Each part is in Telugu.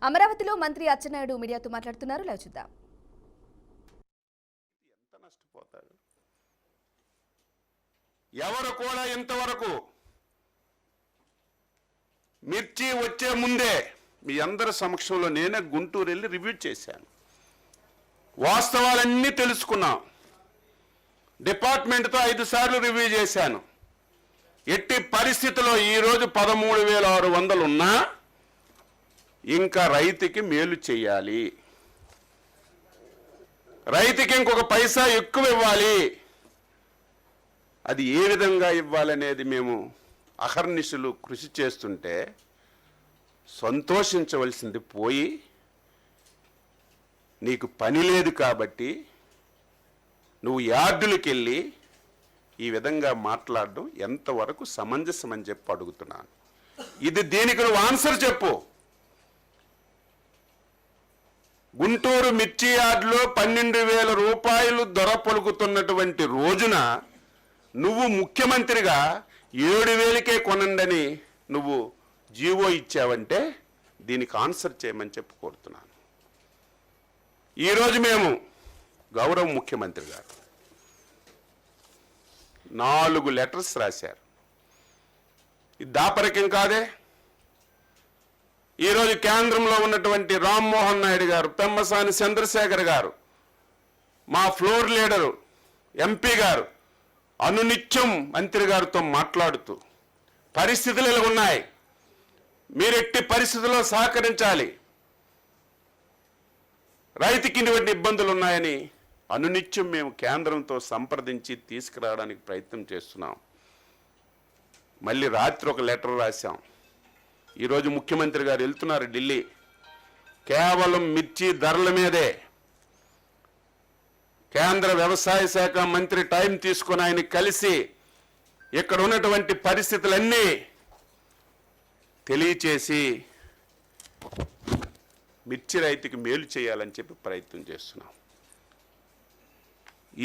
అమరావతిలో మంత్రి అచ్చెన్నాయుడు మీడియాతో మాట్లాడుతున్నారు. లైవ్ చూద్దాం. ఎంత నష్టపోతారు? ఎవరు కూడా ఇంతవరకు మిర్చి వచ్చే ముందే మీ అందరి సమక్షంలో నేనే గుంటూరు వెళ్ళి రివ్యూ చేశాను. వాస్తవాలన్నీ తెలుసుకున్నాం. డిపార్ట్మెంట్తో 5 సార్లు రివ్యూ చేశాను. ఎట్టి పరిస్థితిలో ఈరోజు 13,600 ఉన్నా ఇంకా రైతుకి మేలు చేయాలి, రైతుకి ఇంకొక పైసా ఎక్కువ ఇవ్వాలి. అది ఏ విధంగా ఇవ్వాలనేది మేము అహర్నిశలు కృషి చేస్తుంటే సంతోషించవలసింది పోయి నీకు పని లేదు కాబట్టి నువ్వు యార్డులకు వెళ్ళి ఈ విధంగా మాట్లాడడం ఎంతవరకు సమంజసం అని చెప్పి అడుగుతున్నాను. దీనికి నువ్వు ఆన్సర్ చెప్పు. గుంటూరు మిర్చి యార్డులో 12,000 రూపాయలు ధర పలుకుతున్నటువంటి రోజున నువ్వు ముఖ్యమంత్రిగా 7,000కే కొనండని నువ్వు జీవో ఇచ్చావంటే దీనికి ఆన్సర్ చేయమని చెప్పి కోరుతున్నాను. ఈరోజు మేము గౌరవ ముఖ్యమంత్రి గారు 4 లెటర్స్ రాశారు. ఇది దాపరికం కాదే. ఈరోజు కేంద్రంలో ఉన్నటువంటి రామ్మోహన్ నాయుడు గారు, పెమ్మసాని చంద్రశేఖర్ గారు, మా ఫ్లోర్ లీడరు ఎంపీ గారు అనునిత్యం మంత్రి గారితో మాట్లాడుతూ పరిస్థితులు ఇలా ఉన్నాయి, మీరు ఎట్టి పరిస్థితుల్లో సహకరించాలి, రైతుకి ఇటువంటి ఇబ్బందులు ఉన్నాయని అనునిత్యం మేము కేంద్రంతో సంప్రదించి తీసుకురావడానికి ప్రయత్నం చేస్తున్నాం. మళ్ళీ రాత్రి ఒక లెటర్ రాశాం. ఈరోజు ముఖ్యమంత్రి గారు వెళ్తున్నారు ఢిల్లీ. కేవలం మిర్చి ధరల మీదే కేంద్ర వ్యవసాయ శాఖ మంత్రి టైం తీసుకొని ఆయన కలిసి ఇక్కడ ఉన్నటువంటి పరిస్థితులన్నీ తెలియచేసి మిర్చి రైతుకి మేలు చేయాలని చెప్పి ప్రయత్నం చేస్తున్నాం.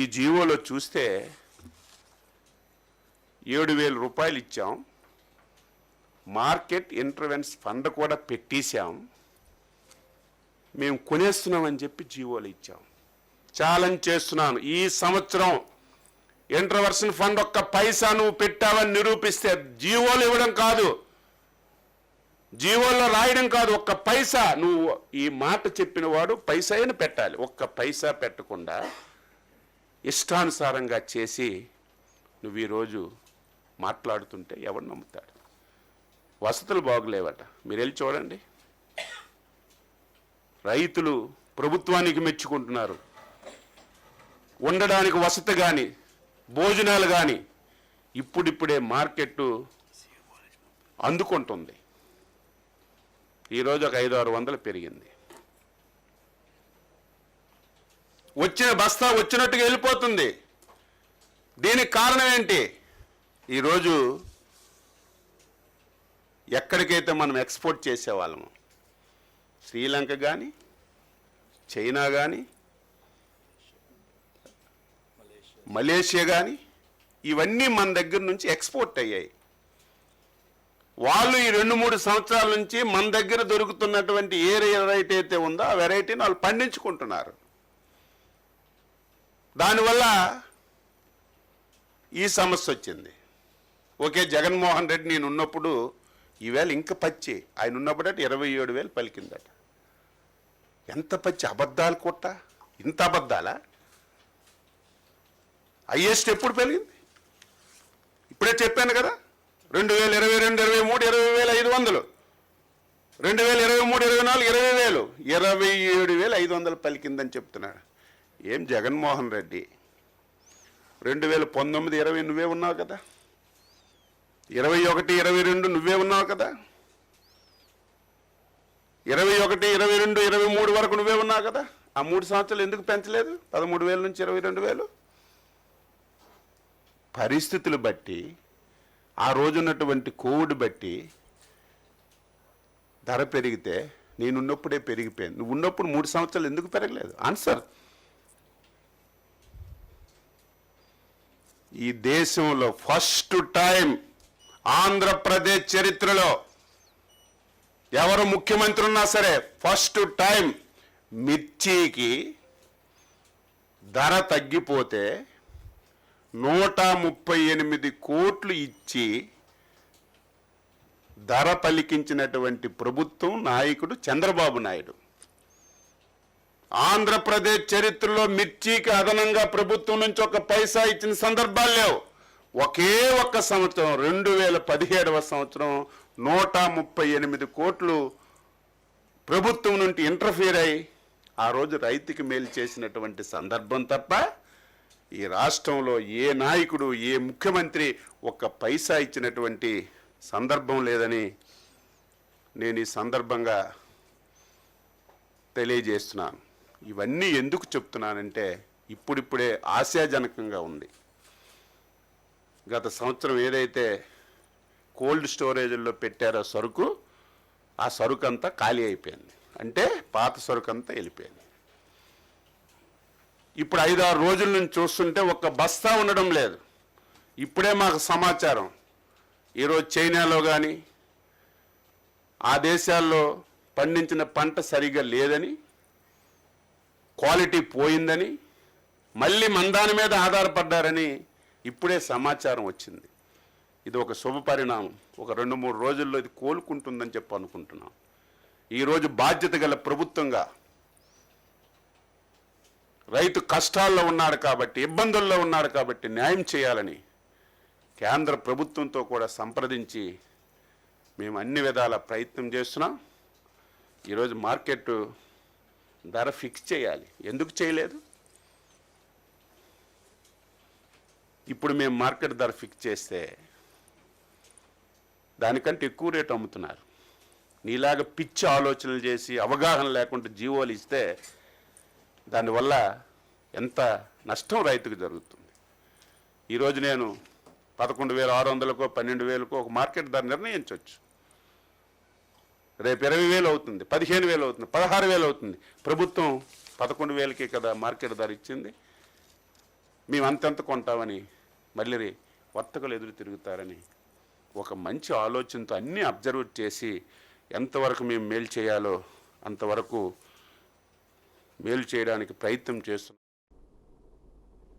ఈ జీవోలో చూస్తే 7,000 రూపాయలు ఇచ్చాం. మార్కెట్ ఇంటర్వెన్స్ ఫండ్ కూడా పెట్టేశాం. మేము కొనేస్తున్నామని చెప్పి జీవోలు ఇచ్చాం. ఛాలెంజ్ చేస్తున్నాను, ఈ సంవత్సరం ఇంటర్వెన్షన్ ఫండ్ ఒక్క పైసా నువ్వు పెట్టావని నిరూపిస్తే, జీవోలు ఇవ్వడం కాదు, జీవోల్లో రాయడం కాదు, ఒక్క పైసా నువ్వు ఈ మాట చెప్పిన వాడు పైసాని పెట్టాలి. ఒక్క పైసా పెట్టకుండా ఇష్టానుసారంగా చేసి నువ్వు ఈరోజు మాట్లాడుతుంటే ఎవరు నమ్ముతాడు? వసతులు బాగులేవట, మీరు వెళ్ళి చూడండి. రైతులు ప్రభుత్వానికి మెచ్చుకుంటున్నారు. ఉండడానికి వసతి కానీ భోజనాలు కానీ ఇప్పుడిప్పుడే మార్కెట్ అందుకుంటుంది. ఈరోజు ఒక 500-600 పెరిగింది. వచ్చిన బస్తా వచ్చినట్టుగా వెళ్ళిపోతుంది. దీనికి కారణం ఏంటి? ఈరోజు ఎక్కడికైతే మనం ఎక్స్పోర్ట్ చేసేవాళ్ళము, శ్రీలంక కానీ చైనా కానీ మలేషియా కానీ, ఇవన్నీ మన దగ్గర నుంచి ఎక్స్పోర్ట్ అయ్యాయి. వాళ్ళు ఈ 2-3 సంవత్సరాల నుంచి మన దగ్గర దొరుకుతున్నటువంటి ఏ వెరైటీ అయితే ఉందో ఆ వెరైటీని వాళ్ళు పండించుకుంటున్నారు. దానివల్ల ఈ సమస్య వచ్చింది. ఓకే, జగన్మోహన్ రెడ్డి నేను ఉన్నప్పుడు ఈవేళ ఇంకా పచ్చి, ఆయన ఉన్నప్పుడే 27,000 పలికిందట. ఎంత పచ్చి అబద్ధాలు కొట్ట, ఇంత అబద్ధాలా? హైయెస్ట్ ఎప్పుడు పెరిగింది? ఇప్పుడే చెప్పాను కదా, 2022, 23, 20,500, 2023, 24, 20,000, 27,500 పలికిందని చెప్తున్నాడు. ఏం జగన్మోహన్ రెడ్డి 2019, 20 నువ్వే ఉన్నావు కదా, 21, 22 నువ్వే ఉన్నావు కదా, 21, 22, 23 వరకు నువ్వే ఉన్నావు కదా. ఆ 3 సంవత్సరాలు ఎందుకు పెంచలేదు? 13,000 నుంచి 22,000. పరిస్థితులు బట్టి, ఆ రోజున్నటువంటి కోవిడ్ బట్టి ధర పెరిగితే నేనున్నప్పుడే పెరిగిపోయింది. నువ్వు ఉన్నప్పుడు 3 సంవత్సరాలు ఎందుకు పెరగలేదు? ఆన్సర్. ఈ దేశంలో ఫస్ట్ టైం ఆంధ్రప్రదేశ్ చరిత్రలో ఎవరు ముఖ్యమంత్రి ఉన్నా సరే ఫస్ట్ టైం మిర్చికి ధర తగ్గిపోతే 138 కోట్లు ఇచ్చి ధర పలికించినటువంటి ప్రభుత్వం నాయకుడు చంద్రబాబు నాయుడు. ఆంధ్రప్రదేశ్ చరిత్రలో మిర్చికి అదనంగా ప్రభుత్వం నుంచి ఒక పైసా ఇచ్చిన సందర్భాలు లేవు. ఒకే ఒక్క సంవత్సరం 2017వ సంవత్సరం 138 కోట్లు ప్రభుత్వం నుండి ఇంటర్ఫీర్ అయి ఆ రోజు రైతుకి మేలు చేసినటువంటి సందర్భం తప్ప ఈ రాష్ట్రంలో ఏ నాయకుడు ఏ ముఖ్యమంత్రి ఒక్క పైసా ఇచ్చినటువంటి సందర్భం లేదని నేను ఈ సందర్భంగా తెలియజేస్తున్నాను. ఇవన్నీ ఎందుకు చెప్తున్నానంటే ఇప్పుడిప్పుడే ఆశాజనకంగా ఉంది. గత సంవత్సరం ఏదైతే కోల్డ్ స్టోరేజ్లో పెట్టారో సరుకు, ఆ సరుకు అంతా ఖాళీ అయిపోయింది. అంటే పాత సరుకు అంతా వెళ్ళిపోయింది. ఇప్పుడు 5-6 రోజుల నుంచి చూస్తుంటే ఒక్క బస్తా ఉండడం లేదు. ఇప్పుడే మాకు సమాచారం, ఈరోజు చైనాలో కానీ ఆ దేశాల్లో పండించిన పంట సరిగా లేదని, క్వాలిటీ పోయిందని, మళ్ళీ మందాని మీద ఆధారపడ్డారని ఇప్పుడే సమాచారం వచ్చింది. ఇది ఒక శుభ పరిణామం. ఒక 2-3 రోజుల్లో ఇది కోలుకుంటుందని చెప్పి అనుకుంటున్నాం. ఈరోజు బాధ్యత గల ప్రభుత్వంగా రైతు కష్టాల్లో ఉన్నాడు కాబట్టి, ఇబ్బందుల్లో ఉన్నాడు కాబట్టి న్యాయం చేయాలని కేంద్ర ప్రభుత్వంతో కూడా సంప్రదించి మేము అన్ని విధాల ప్రయత్నం చేస్తున్నాం. ఈరోజు మార్కెట్ ధర ఫిక్స్ చేయాలి. ఎందుకు చేయలేదు? ఇప్పుడు మేము మార్కెట్ ధర ఫిక్స్ చేస్తే దానికంటే ఎక్కువ రేటు అమ్ముతున్నారు. నీలాగా పిచ్చి ఆలోచనలు చేసి అవగాహన లేకుండా జీవోలు ఇస్తే దానివల్ల ఎంత నష్టం రైతుకు జరుగుతుంది. ఈరోజు నేను 11,600కో 12,000కో ఒక మార్కెట్ ధర నిర్ణయించవచ్చు. రేపు 20,000 అవుతుంది, 15,000 అవుతుంది, 16,000 అవుతుంది. ప్రభుత్వం 11,000కే కదా మార్కెట్ ధర ఇచ్చింది. మేము అంతెంత కొంటామని మళ్ళీ వర్తకులు ఎదురు తిరుగుతారని ఒక మంచి ఆలోచనతో అన్నీ అబ్జర్వ్ చేసి ఎంతవరకు మేము మేలు చేయాలో అంతవరకు మేలు చేయడానికి ప్రయత్నం చేస్తున్నాం.